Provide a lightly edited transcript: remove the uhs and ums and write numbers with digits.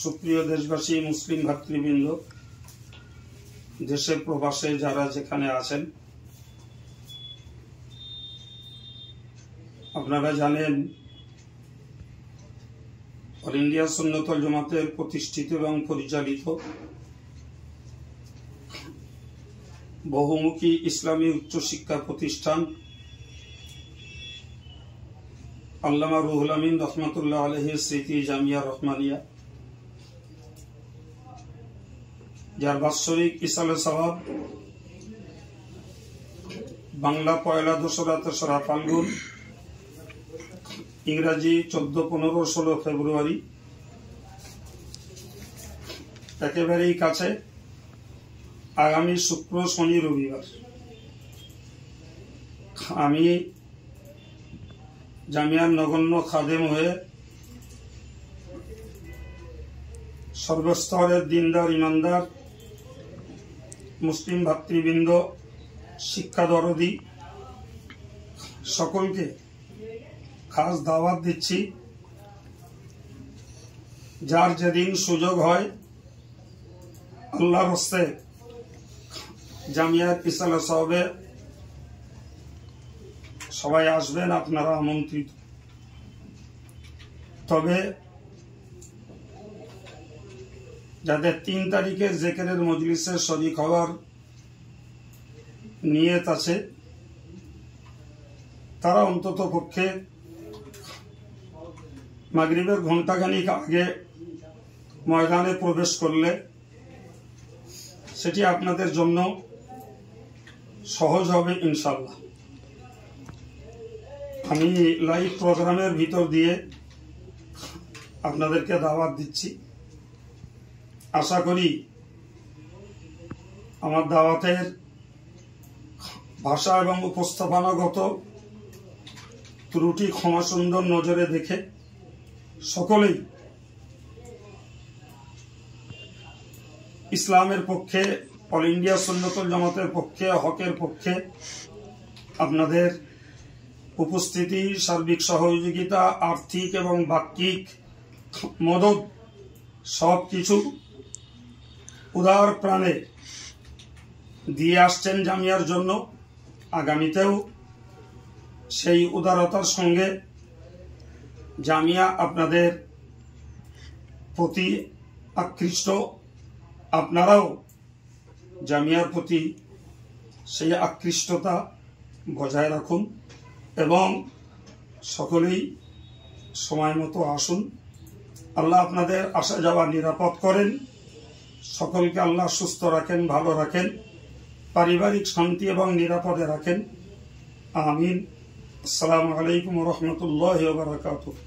সুপ্রিয় দেশবাসী, মুসলিম ভাতৃবৃন্দ, দেশে প্রবাসে যারা যেখানে আছেন, আপনারা জানেন অল ইন্ডিয়া সুন্নাত ওয়াল জামাতের প্রতিষ্ঠিত এবং পরিচালিত বহুমুখী ইসলামী উচ্চশিক্ষা প্রতিষ্ঠান আল্লামা রুহুল আমিন রহমাতুল্লাহ আলাইহির স্মৃতি জামিয়া রহমানিয়া, যার বাৎসরিক ইসালে সওয়াব বাংলা পয়লা, দোসরা, তেসরা ফাল্গুন, ইংরাজি 14, 15, 16 ফেব্রুয়ারি, একেবারেই কাছে আগামী শুক্র, শনি, রবিবার আমি জামিয়ার নগণ্য খাদেম হয়ে সর্বস্তরের দিনদার, ইমানদার মুসলিম ভাতৃবৃন্দ, শিক্ষা দরদি সকলকে খাস দাওয়াত দিচ্ছি। যার যেদিন সুযোগ হয় আল্লাহর হস্তে জামিয়াত ইসালে সওয়াবে সবাই আসবেন, আপনারা আমন্ত্রিত। তবে যাদের 3 তারিখে জিকিরের মজলিসে শরীক হওয়ার নিয়ত আছে, তারা অন্তত পক্ষে মাগরিবের ঘণ্টাখানিক আগে ময়দানে প্রবেশ করলে সেটি আপনাদের জন্য সহজ হবে ইনশাআল্লাহ। আমি লাইভ প্রোগ্রামের ভিতর দিয়ে আপনাদেরকে দাওয়াত দিচ্ছি। আশা করি আমার দাওয়াতের ভাষা এবং উপস্থাপনাগত ত্রুটি ক্ষমা সুন্দর নজরে দেখে সকলেই ইসলামের পক্ষে, অল ইন্ডিয়া সুন্নাত ওয়াল জামাতের পক্ষে, হকের পক্ষে আপনাদের উপস্থিতি, সার্বিক সহযোগিতা, আর্থিক এবং বাক্যিক মদত সবকিছু উদার প্রাণে দিয়ে আসছেন জামিয়ার জন্য। আগামীতেও সেই উদারতার সঙ্গে জামিয়া আপনাদের প্রতি আকৃষ্ট, আপনারাও জামিয়ার প্রতি সেই আকৃষ্টতা বজায় রাখুন এবং সকলেই সময় মতো আসুন। আল্লাহ আপনাদের আসা যাওয়া নিরাপদ করেন, সকলকে আল্লাহ সুস্থ রাখেন, ভালো রাখেন, পারিবারিক শান্তি এবং নিরাপদে রাখেন। আমিন। আসসালামু আলাইকুম ওয়া রাহমাতুল্লাহি ওয়া বারাকাতুহু।